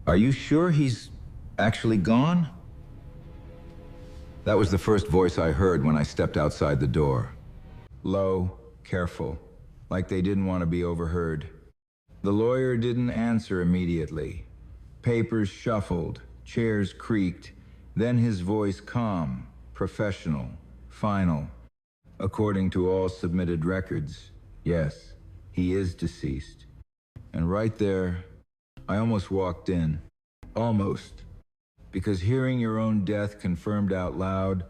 Are you sure he's actually gone? That was the first voice I heard when I stepped outside the door. Low, careful, like they didn't want to be overheard. The lawyer didn't answer immediately. Papers shuffled, chairs creaked, then his voice calm, professional, final. According to all submitted records, yes, he is deceased. And right there, I almost walked in. Almost. Because hearing your own death confirmed out loud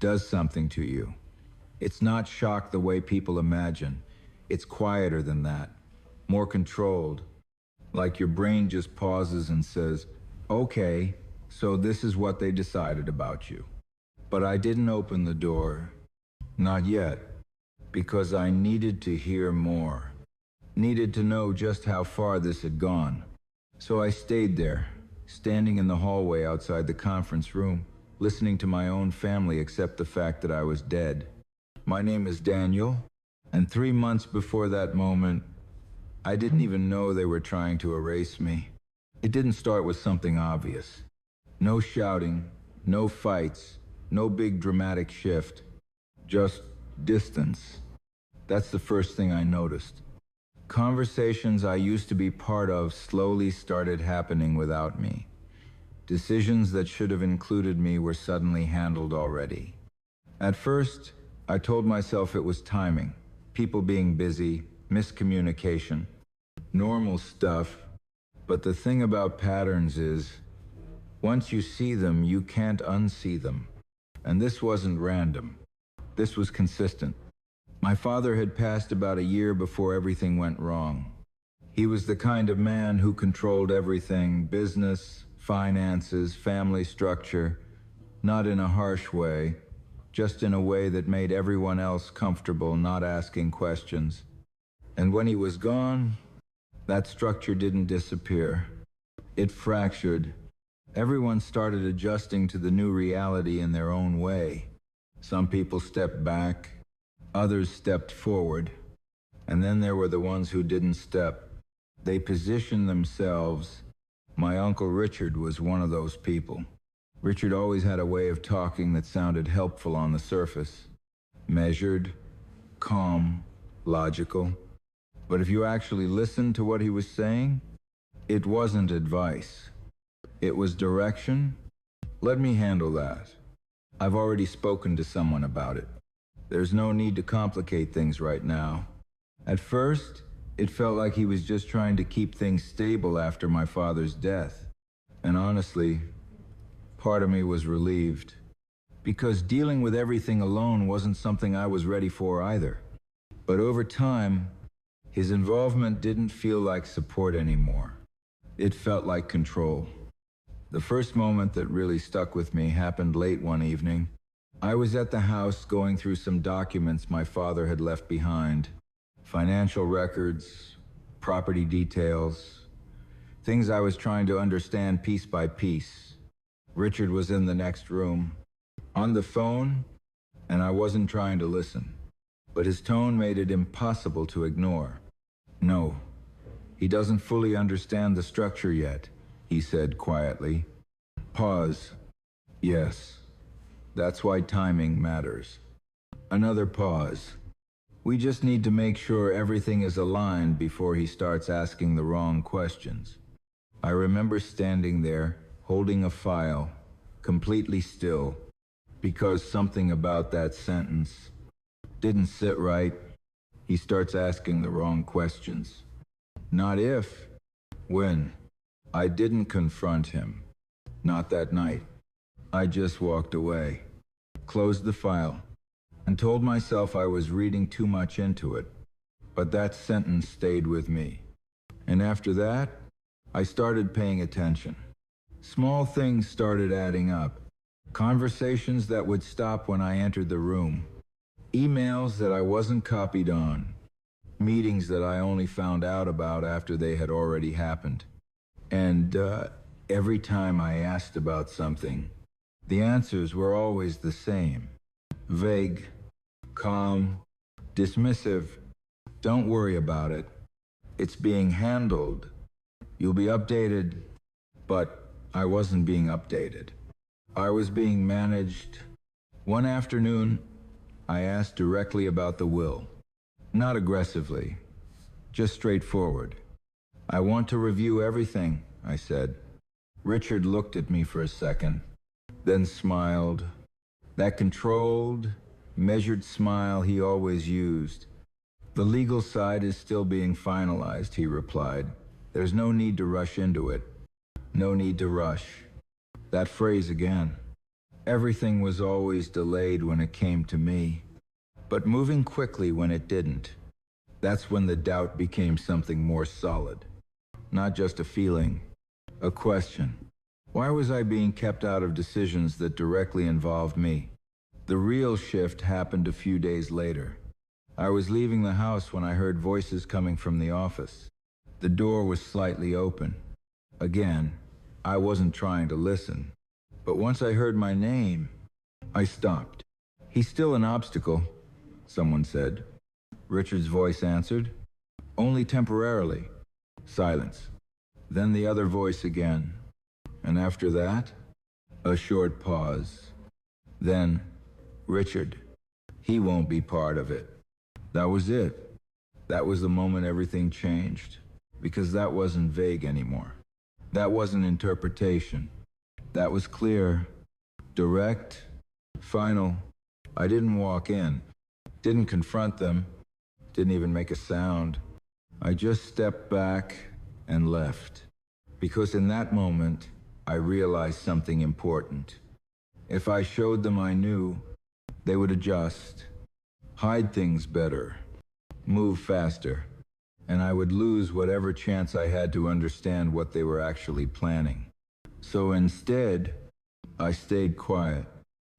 does something to you. It's not shock the way people imagine. It's quieter than that. More controlled. Like your brain just pauses and says, okay, so this is what they decided about you. But I didn't open the door. Not yet. Because I needed to hear more. Needed to know just how far this had gone. So I stayed there, standing in the hallway outside the conference room, listening to my own family accept the fact that I was dead. My name is Daniel, and 3 months before that moment, I didn't even know they were trying to erase me. It didn't start with something obvious. No shouting, no fights, no big dramatic shift. Just distance. That's the first thing I noticed. Conversations I used to be part of slowly started happening without me. Decisions that should have included me were suddenly handled already. At first, I told myself it was timing, people being busy, miscommunication, normal stuff. But the thing about patterns is, once you see them, you can't unsee them. And this wasn't random. This was consistent. My father had passed about a year before everything went wrong. He was the kind of man who controlled everything, business, finances, family structure, not in a harsh way, just in a way that made everyone else comfortable, not asking questions. And when he was gone, that structure didn't disappear. It fractured. Everyone started adjusting to the new reality in their own way. Some people stepped back. Others stepped forward, and then there were the ones who didn't step. They positioned themselves. My Uncle Richard was one of those people. Richard always had a way of talking that sounded helpful on the surface. Measured, calm, logical. But if you actually listened to what he was saying, it wasn't advice. It was direction. Let me handle that. I've already spoken to someone about it. There's no need to complicate things right now. At first, it felt like he was just trying to keep things stable after my father's death. And honestly, part of me was relieved. Because dealing with everything alone wasn't something I was ready for either. But over time, his involvement didn't feel like support anymore. It felt like control. The first moment that really stuck with me happened late one evening. I was at the house going through some documents my father had left behind. Financial records, property details, things I was trying to understand piece by piece. Richard was in the next room, on the phone, and I wasn't trying to listen. But his tone made it impossible to ignore. No, he doesn't fully understand the structure yet, he said quietly. Pause. Yes. That's why timing matters. Another pause. We just need to make sure everything is aligned before he starts asking the wrong questions. I remember standing there, holding a file, completely still, because something about that sentence didn't sit right. He starts asking the wrong questions. Not if, when. I didn't confront him. Not that night. I just walked away, closed the file, and told myself I was reading too much into it. But that sentence stayed with me. And after that, I started paying attention. Small things started adding up. Conversations that would stop when I entered the room. Emails that I wasn't copied on. Meetings that I only found out about after they had already happened. And every time I asked about something, the answers were always the same. Vague, calm, dismissive. Don't worry about it. It's being handled. You'll be updated But I wasn't being updated. I was being managed. One afternoon, I asked directly about the will. Not aggressively, just straightforward. "I want to review everything," I said. Richard looked at me for a second, then smiled. That controlled, measured smile he always used. "The legal side is still being finalized," he replied. "There's no need to rush into it. No need to rush." That phrase again. Everything was always delayed when it came to me, but moving quickly when it didn't. That's when the doubt became something more solid. Not just a feeling, a question. Why was I being kept out of decisions that directly involved me? The real shift happened a few days later. I was leaving the house when I heard voices coming from the office. The door was slightly open. Again, I wasn't trying to listen. But once I heard my name, I stopped. "He's still an obstacle," someone said. Richard's voice answered. "Only temporarily." Silence. Then the other voice again. And after that, a short pause. Then, "Richard, he won't be part of it." That was it. That was the moment everything changed. Because that wasn't vague anymore. That wasn't interpretation. That was clear, direct, final. I didn't walk in, didn't confront them, didn't even make a sound. I just stepped back and left. Because in that moment, I realized something important. If I showed them I knew, they would adjust, hide things better, move faster, and I would lose whatever chance I had to understand what they were actually planning. So instead, I stayed quiet.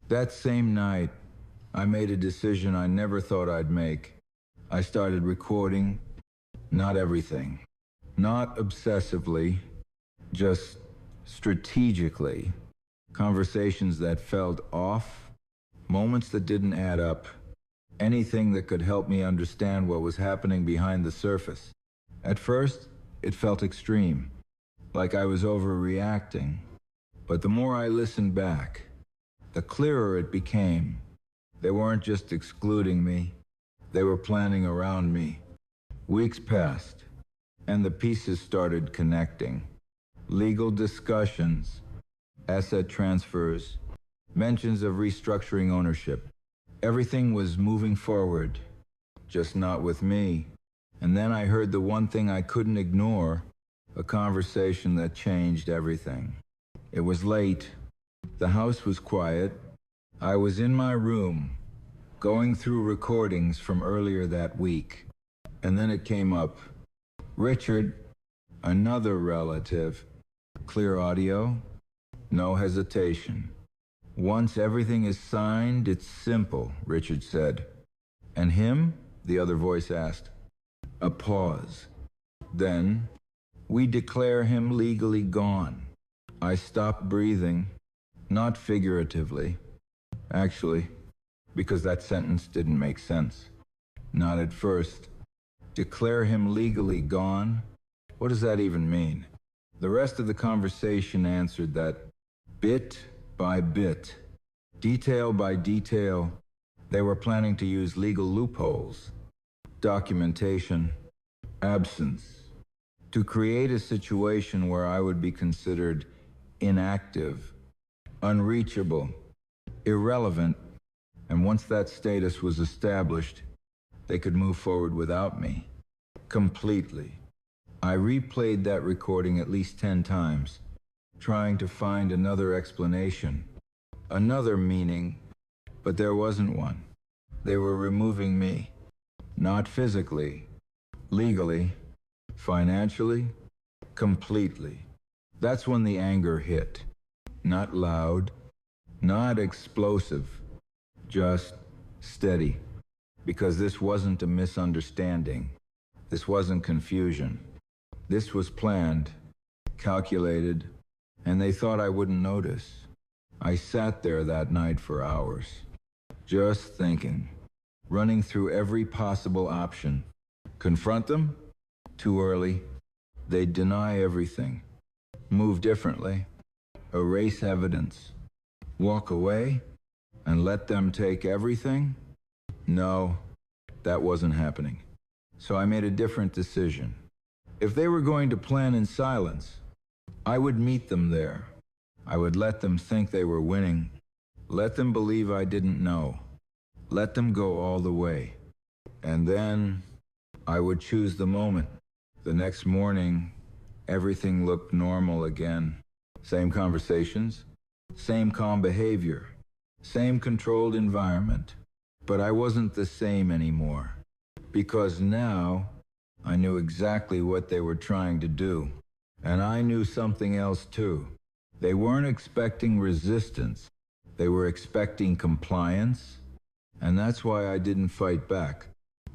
That same night, I made a decision I never thought I'd make. I started recording, not everything, not obsessively, just strategically. Conversations that felt off, moments that didn't add up, anything that could help me understand what was happening behind the surface. At first, it felt extreme, like I was overreacting. But the more I listened back, the clearer it became. They weren't just excluding me, they were planning around me. Weeks passed, and the pieces started connecting. Legal discussions, asset transfers, mentions of restructuring ownership. Everything was moving forward, just not with me. And then I heard the one thing I couldn't ignore, a conversation that changed everything. It was late. The house was quiet. I was in my room, going through recordings from earlier that week. And then it came up. "Richard, another relative. Clear audio, no hesitation. Once everything is signed, it's simple," Richard said. "And him?" the other voice asked. A pause. Then, "We declare him legally gone." I stopped breathing, not figuratively. Actually, because that sentence didn't make sense. Not at first. Declare him legally gone? What does that even mean? The rest of the conversation answered that bit by bit, detail by detail, they were planning to use legal loopholes, documentation, absence, to create a situation where I would be considered inactive, unreachable, irrelevant, and once that status was established, they could move forward without me, completely. I replayed that recording at least 10 times, trying to find another explanation, another meaning, but there wasn't one. They were removing me, not physically, legally, financially, completely. That's when the anger hit. Not loud, not explosive, just steady. Because this wasn't a misunderstanding. This wasn't confusion. This was planned, calculated, and they thought I wouldn't notice. I sat there that night for hours, just thinking, running through every possible option. Confront them? Too early. They'd deny everything. Move differently, erase evidence, walk away, and let them take everything? No, that wasn't happening. So I made a different decision. If they were going to plan in silence, I would meet them there. I would let them think they were winning. Let them believe I didn't know. Let them go all the way. And then I would choose the moment. The next morning, everything looked normal again. Same conversations, same calm behavior, same controlled environment. But I wasn't the same anymore. Because now, I knew exactly what they were trying to do. And I knew something else too. They weren't expecting resistance. They were expecting compliance. And that's why I didn't fight back.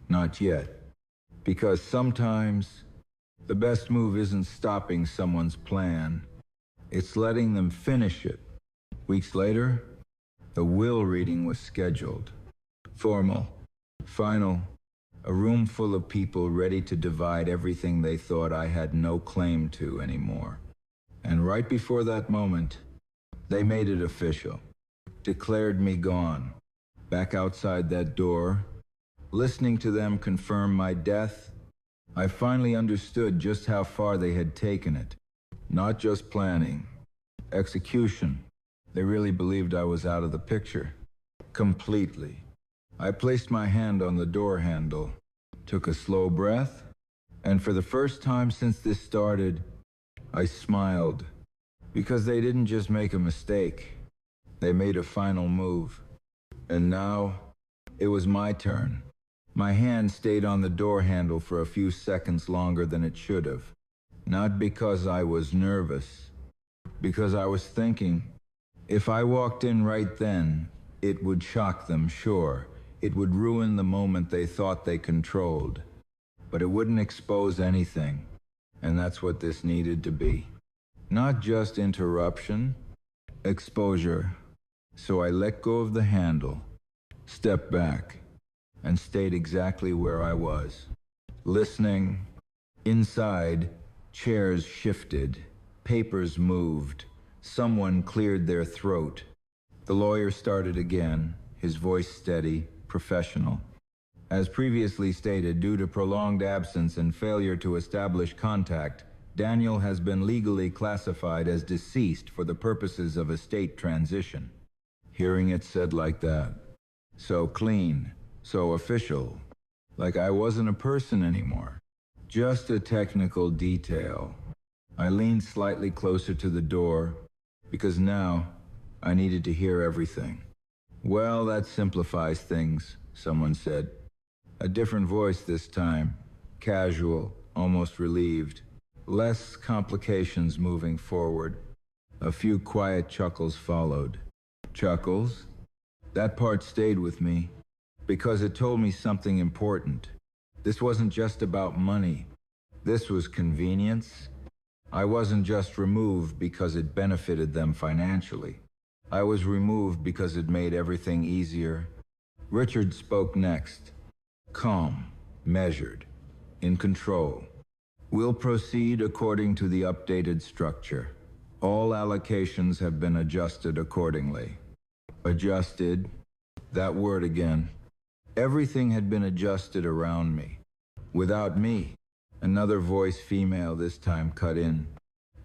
Not yet. Because sometimes, the best move isn't stopping someone's plan. It's letting them finish it. Weeks later, the will reading was scheduled. Formal, final, a room full of people ready to divide everything they thought I had no claim to anymore. And right before that moment, they made it official. Declared me gone. Back outside that door, listening to them confirm my death, I finally understood just how far they had taken it. Not just planning, execution. They really believed I was out of the picture. Completely. I placed my hand on the door handle, took a slow breath, and for the first time since this started, I smiled. Because they didn't just make a mistake. They made a final move. And now, it was my turn. My hand stayed on the door handle for a few seconds longer than it should have. Not because I was nervous. Because I was thinking, if I walked in right then, it would shock them, sure. It would ruin the moment they thought they controlled. But it wouldn't expose anything. And that's what this needed to be. Not just interruption, exposure. So I let go of the handle, stepped back, and stayed exactly where I was. Listening. Inside, chairs shifted, papers moved, someone cleared their throat. The lawyer started again, his voice steady, professional. As previously stated, due to prolonged absence and failure to establish contact, Daniel has been legally classified as deceased for the purposes of estate transition. Hearing it said like that, so clean, so official, like I wasn't a person anymore, just a technical detail. I leaned slightly closer to the door, because now I needed to hear everything. Well, that simplifies things, someone said. A different voice this time, casual, almost relieved. Less complications moving forward. A few quiet chuckles followed. Chuckles? That part stayed with me, because it told me something important. This wasn't just about money. This was convenience. I wasn't just removed because it benefited them financially. I was removed because it made everything easier. Richard spoke next. Calm, measured, in control. We'll proceed according to the updated structure. All allocations have been adjusted accordingly. Adjusted, that word again. Everything had been adjusted around me. Without me, another voice, female this time, cut in.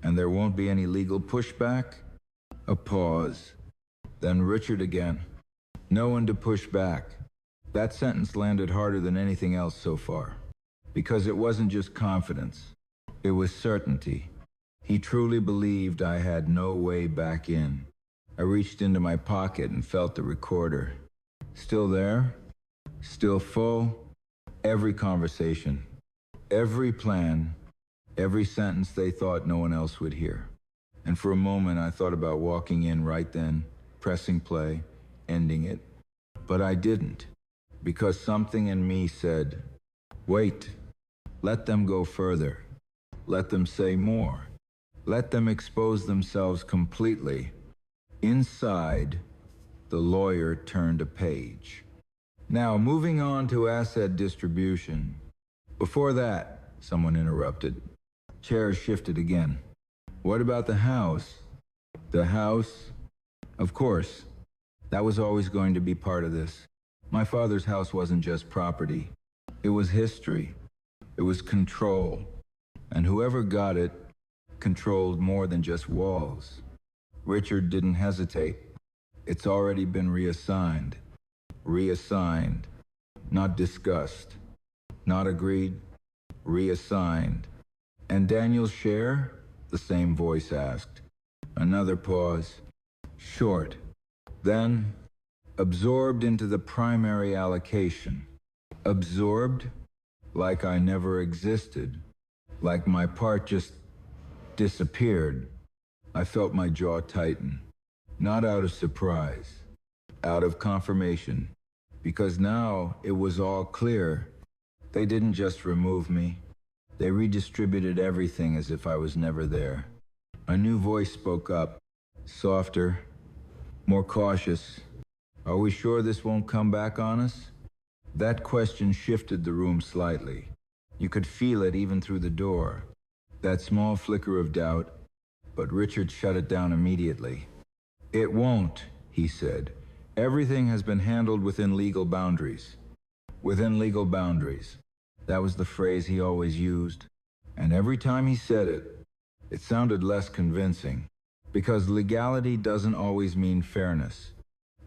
And there won't be any legal pushback? A pause. Then Richard again. No one to push back. That sentence landed harder than anything else so far. Because it wasn't just confidence. It was certainty. He truly believed I had no way back in. I reached into my pocket and felt the recorder. Still there? Still full? Every conversation. Every plan. Every sentence they thought no one else would hear. And for a moment I thought about walking in right then, pressing play, ending it. But I didn't. Because something in me said, wait. Let them go further. Let them say more. Let them expose themselves completely. Inside, the lawyer turned a page. Now, moving on to asset distribution. Before that, someone interrupted. Chairs shifted again. What about the house? The house? Of course. That was always going to be part of this. My father's house wasn't just property. It was history. It was control. And whoever got it controlled more than just walls. Richard didn't hesitate. It's already been reassigned. Reassigned. Not discussed. Not agreed. Reassigned. And Daniel's share? The same voice asked. Another pause. Short. Then, absorbed into the primary allocation. Absorbed? Like I never existed. Like my part just disappeared. I felt my jaw tighten. Not out of surprise. Out of confirmation. Because now it was all clear. They didn't just remove me. They redistributed everything as if I was never there. A new voice spoke up. Softer. More cautious. Are we sure this won't come back on us? That question shifted the room slightly. You could feel it even through the door. That small flicker of doubt, but Richard shut it down immediately. It won't, he said. Everything has been handled within legal boundaries. Within legal boundaries. That was the phrase he always used. And every time he said it, it sounded less convincing. Because legality doesn't always mean fairness.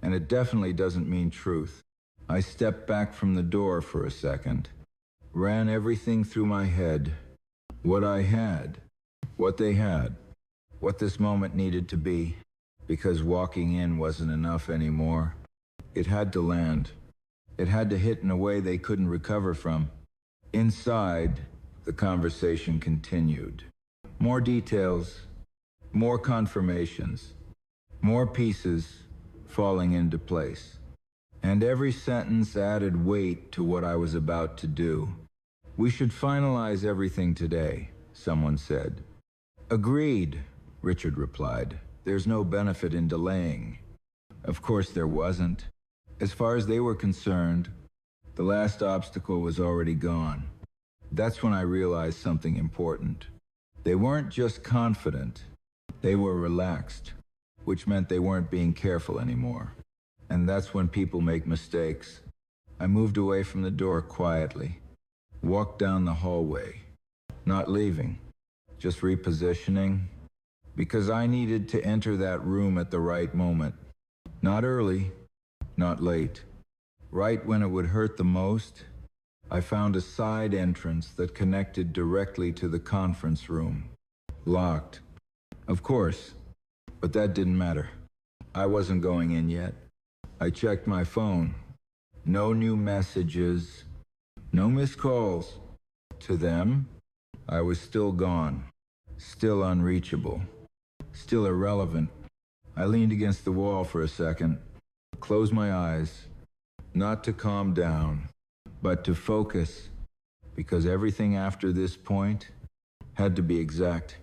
And it definitely doesn't mean truth. I stepped back from the door for a second. Ran everything through my head. What I had. What they had. What this moment needed to be. Because walking in wasn't enough anymore. It had to land. It had to hit in a way they couldn't recover from. Inside, the conversation continued. More details. More confirmations. More pieces falling into place. And every sentence added weight to what I was about to do. We should finalize everything today, someone said. Agreed, Richard replied. There's no benefit in delaying. Of course there wasn't. As far as they were concerned, the last obstacle was already gone. That's when I realized something important. They weren't just confident, they were relaxed, which meant they weren't being careful anymore. And that's when people make mistakes. I moved away from the door quietly, walked down the hallway, not leaving, just repositioning, because I needed to enter that room at the right moment. Not early, not late. Right when it would hurt the most, I found a side entrance that connected directly to the conference room. Locked. Of course, but that didn't matter. I wasn't going in yet. I checked my phone. No new messages. No missed calls. To them, I was still gone. Still unreachable. Still irrelevant. I leaned against the wall for a second. Closed my eyes. Not to calm down, but to focus. Because everything after this point had to be exact.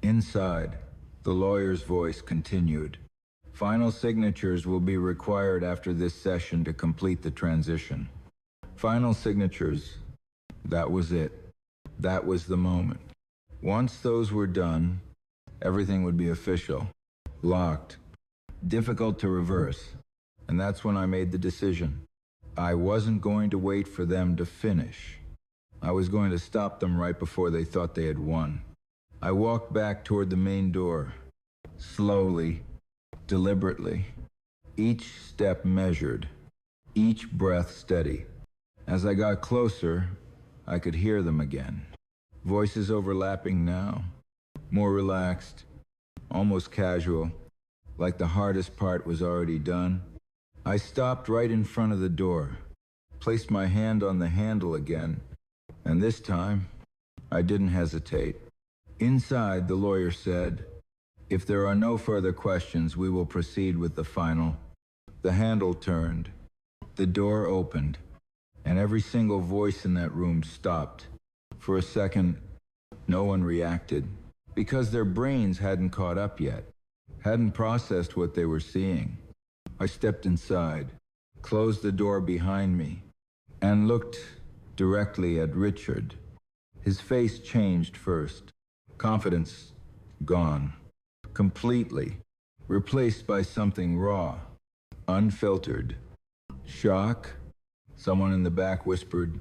Inside, the lawyer's voice continued. Final signatures will be required after this session to complete the transition. Final signatures. That was it. That was the moment. Once those were done, everything would be official. Locked. Difficult to reverse. And that's when I made the decision. I wasn't going to wait for them to finish. I was going to stop them right before they thought they had won. I walked back toward the main door. Slowly. Deliberately. Each step measured. Each breath steady. As I got closer, I could hear them again. Voices overlapping now. More relaxed. Almost casual. Like the hardest part was already done. I stopped right in front of the door. Placed my hand on the handle again. And this time, I didn't hesitate. Inside, the lawyer said, "If there are no further questions, we will proceed with the final." The handle turned. The door opened. And every single voice in that room stopped. For a second, no one reacted. Because their brains hadn't caught up yet. Hadn't processed what they were seeing. I stepped inside, closed the door behind me, and looked directly at Richard. His face changed first. Confidence Gone. Completely. Replaced by something raw. Unfiltered. Shock? Someone in the back whispered,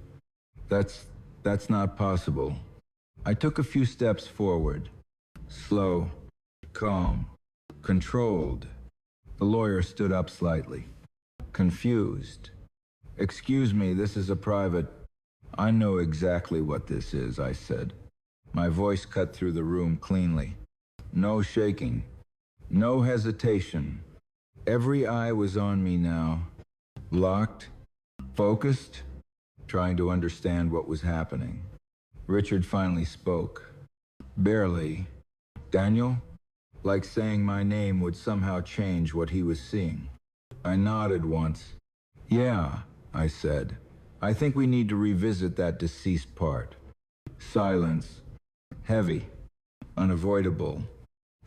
That's not possible." I took a few steps forward. Slow. Calm. Controlled. The lawyer stood up slightly. Confused. "Excuse me, this is a private—" "I know exactly what this is," I said. My voice cut through the room cleanly. No shaking. No hesitation. Every eye was on me now. Locked. Focused. Trying to understand what was happening. Richard finally spoke. Barely. "Daniel?" Like saying my name would somehow change what he was seeing. I nodded once. "Yeah," I said. "I think we need to revisit that deceased part." Silence. Heavy. Unavoidable.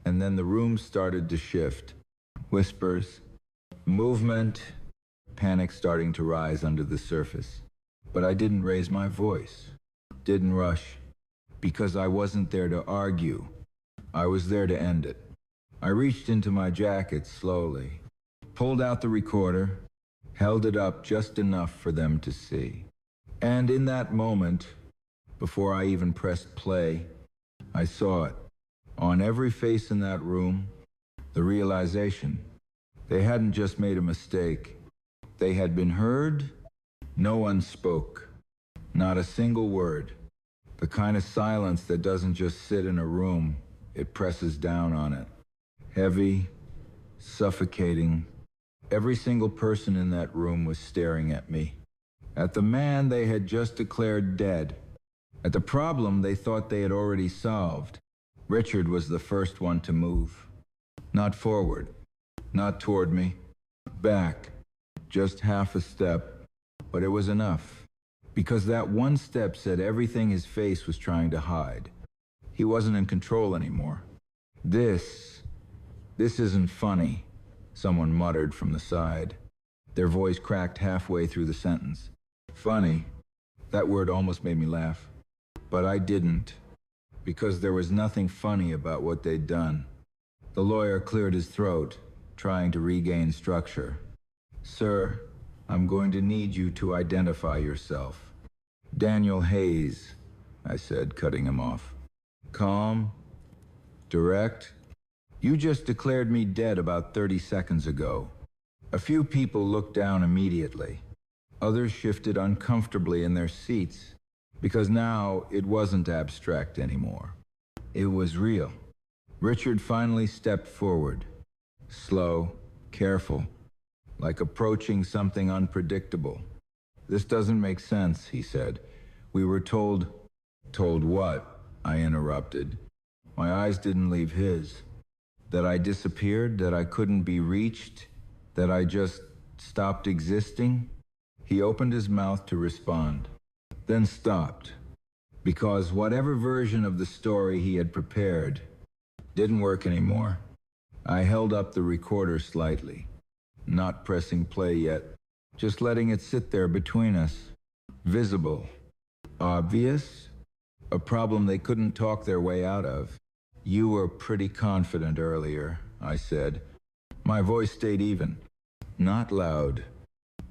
And then the room started to shift. Whispers. Movement. Panic starting to rise under the surface. But I didn't raise my voice. Didn't rush. Because I wasn't there to argue. I was there to end it. I reached into my jacket slowly, pulled out the recorder, held it up just enough for them to see. And in that moment, before I even pressed play, I saw it. On every face in that room, the realization. They hadn't just made a mistake. They had been heard. No one spoke. Not a single word. The kind of silence that doesn't just sit in a room, it presses down on it. Heavy, suffocating. Every single person in that room was staring at me. At the man they had just declared dead. At the problem they thought they had already solved. Richard was the first one to move. Not forward. Not toward me. Back. Just half a step. But it was enough. Because that one step said everything his face was trying to hide. He wasn't in control anymore. This isn't funny," someone muttered from the side. Their voice cracked halfway through the sentence. Funny. That word almost made me laugh. But I didn't. Because there was nothing funny about what they'd done. The lawyer cleared his throat, trying to regain structure. "Sir, I'm going to need you to identify yourself." "Daniel Hayes," I said, cutting him off. Calm. Direct. "You just declared me dead about 30 seconds ago." A few people looked down immediately. Others shifted uncomfortably in their seats, because now it wasn't abstract anymore. It was real. Richard finally stepped forward. Slow, careful, like approaching something unpredictable. "This doesn't make sense," he said. "We were told—" "Told what?" I interrupted. My eyes didn't leave his. That I disappeared, that I couldn't be reached, that I just stopped existing? He opened his mouth to respond, then stopped, because whatever version of the story he had prepared didn't work anymore. I held up the recorder slightly, not pressing play yet, just letting it sit there between us. Visible. Obvious. A problem they couldn't talk their way out of. "You were pretty confident earlier," I said. My voice stayed even. Not loud.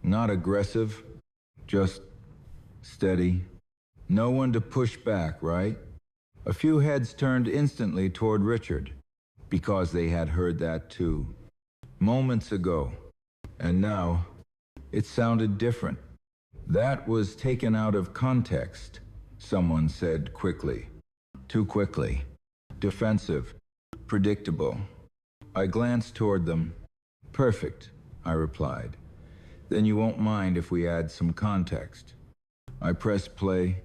Not aggressive. Just steady. No one to push back, right? A few heads turned instantly toward Richard, because they had heard that too. Moments ago. And now, it sounded different. "That was taken out of context," someone said quickly. Too quickly. Defensive. Predictable. I glanced toward them. "Perfect," I replied. "Then you won't mind if we add some context." I pressed play.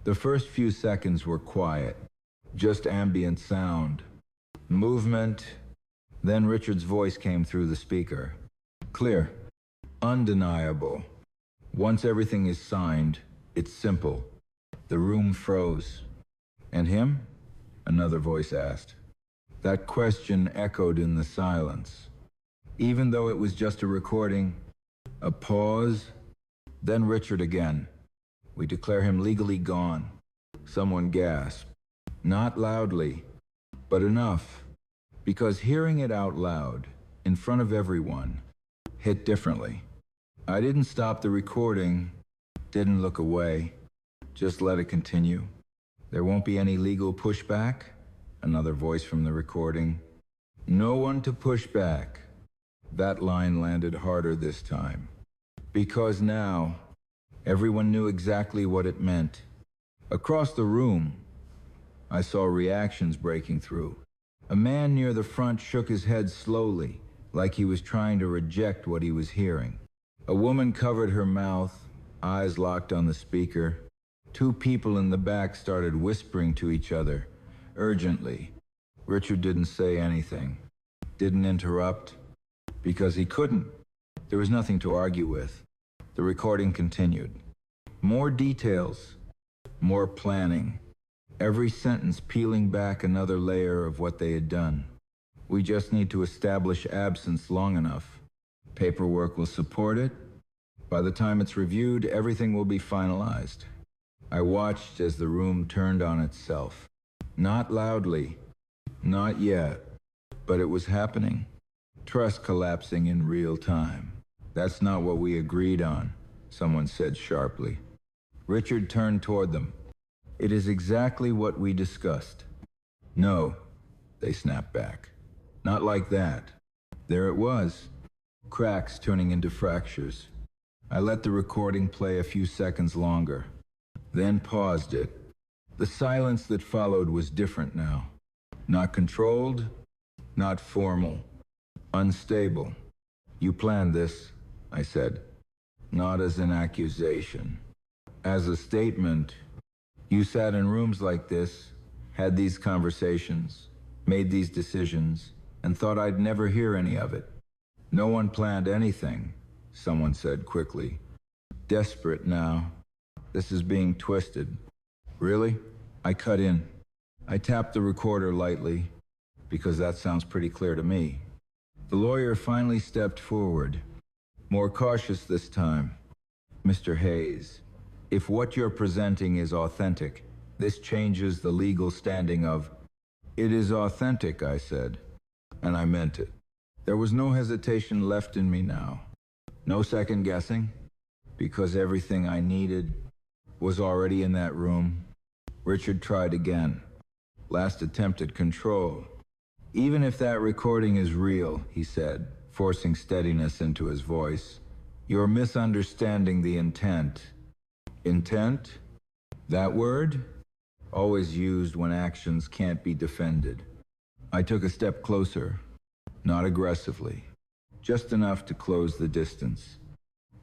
The first few seconds were quiet. Just ambient sound. Movement. Then Richard's voice came through the speaker. Clear. Undeniable. Once everything is signed, it's simple. The room froze. "And him?" another voice asked. That question echoed in the silence. Even though it was just a recording, a pause, then Richard again. "We declare him legally gone." Someone gasped. Not loudly, But enough, because hearing it out loud, in front of everyone, hit differently. I didn't stop the recording, didn't look away, just let it continue. There won't be any legal pushback? Another voice from the recording. No one to push back. That line landed harder this time. Because now, everyone knew exactly what it meant. Across the room, I saw reactions breaking through. A man near the front shook his head slowly, like he was trying to reject what he was hearing. A woman covered her mouth, eyes locked on the speaker. Two people in the back started whispering to each other, urgently. Richard didn't say anything, didn't interrupt, because he couldn't. There was nothing to argue with. The recording continued. More details, more planning. Every sentence peeling back another layer of what they had done. We just need to establish absence long enough. Paperwork will support it. By the time it's reviewed, everything will be finalized. I watched as the room turned on itself. Not loudly, not yet, but it was happening. Trust collapsing in real time. That's not what we agreed on, someone said sharply. Richard turned toward them. It is exactly what we discussed. No, they snapped back. Not like that. There it was. Cracks turning into fractures. I let the recording play a few seconds longer, then paused it. The silence that followed was different now. Not controlled, not formal, unstable. You planned this, I said. Not as an accusation. As a statement. You sat in rooms like this, had these conversations, made these decisions, and thought I'd never hear any of it. No one planned anything, someone said quickly. Desperate now. This is being twisted. Really? I cut in. I tapped the recorder lightly, because that sounds pretty clear to me. The lawyer finally stepped forward, more cautious this time. Mr. Hayes, if what you're presenting is authentic, this changes the legal standing of... It is authentic, I said, and I meant it. There was no hesitation left in me now. No second guessing, because everything I needed was already in that room. Richard tried again. Last attempt at control. Even if that recording is real, he said, forcing steadiness into his voice, you're misunderstanding the intent. Intent? That word? Always used when actions can't be defended. I took a step closer, not aggressively, just enough to close the distance.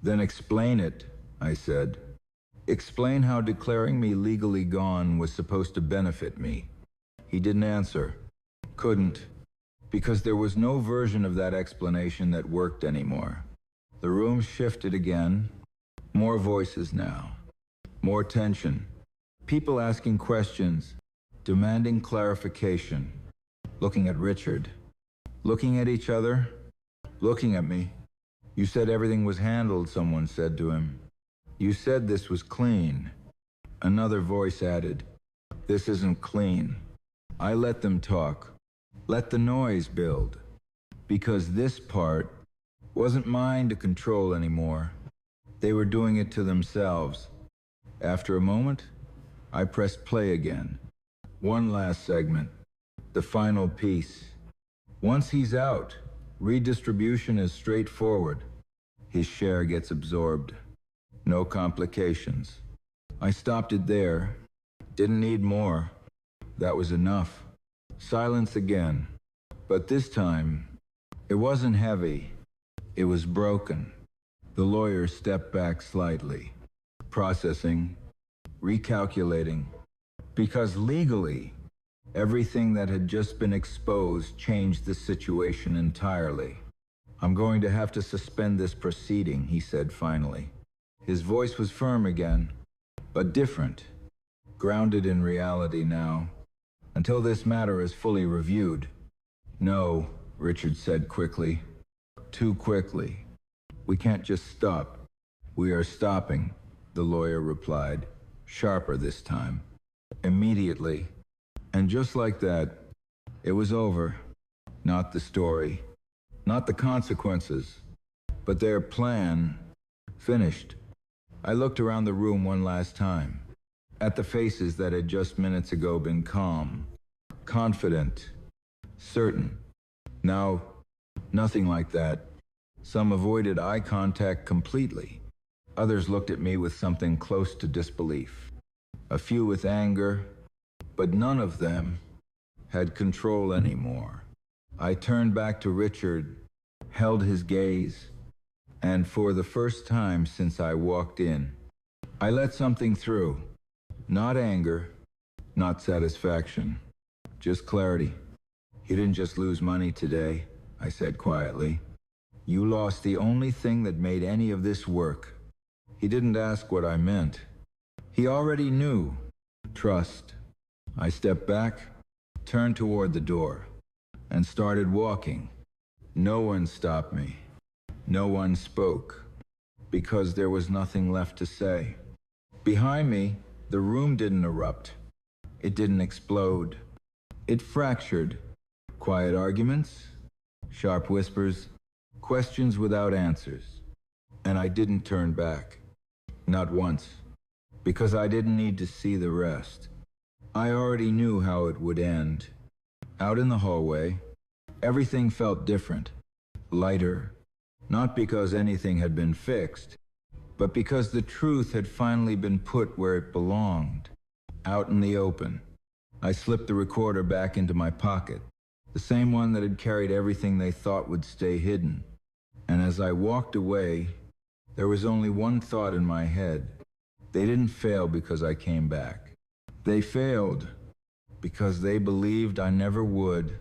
Then explain it, I said. Explain how declaring me legally gone was supposed to benefit me. He didn't answer. Couldn't. Because there was no version of that explanation that worked anymore. The room shifted again. More voices now. More tension. People asking questions. Demanding clarification. Looking at Richard. Looking at each other. Looking at me. You said everything was handled, someone said to him. You said this was clean. Another voice added, this isn't clean. I let them talk. Let the noise build. Because this part wasn't mine to control anymore. They were doing it to themselves. After a moment, I pressed play again. One last segment. The final piece. Once he's out, redistribution is straightforward. His share gets absorbed. No complications. I stopped it there. Didn't need more. That was enough. Silence again. But this time, it wasn't heavy. It was broken. The lawyer stepped back slightly, processing, recalculating. Because legally, everything that had just been exposed changed the situation entirely. I'm going to have to suspend this proceeding, he said finally. His voice was firm again, but different, grounded in reality now, until this matter is fully reviewed. No, Richard said quickly. Too quickly. We can't just stop. We are stopping, the lawyer replied, sharper this time. Immediately. And just like that, It was over. Not the story, not the consequences, but their plan finished. I looked around the room one last time, at the faces that had just minutes ago been calm, confident, certain. Now, nothing like that. Some avoided eye contact completely. Others looked at me with something close to disbelief. A few with anger, but none of them had control anymore. I turned back to Richard, held his gaze, and for the first time since I walked in, I let something through. Not anger, not satisfaction, just clarity. You didn't just lose money today, I said quietly. You lost the only thing that made any of this work. He didn't ask what I meant. He already knew. Trust. I stepped back, turned toward the door, and started walking. No one stopped me. No one spoke, because there was nothing left to say. Behind me, the room didn't erupt. It didn't explode. It fractured. Quiet arguments, sharp whispers, questions without answers. And I didn't turn back. Not once. Because I didn't need to see the rest. I already knew how it would end. Out in the hallway, everything felt different, lighter. Not because anything had been fixed, but because the truth had finally been put where it belonged, out in the open. I slipped the recorder back into my pocket, the same one that had carried everything they thought would stay hidden. And as I walked away, there was only one thought in my head. They didn't fail because I came back. They failed because they believed I never would.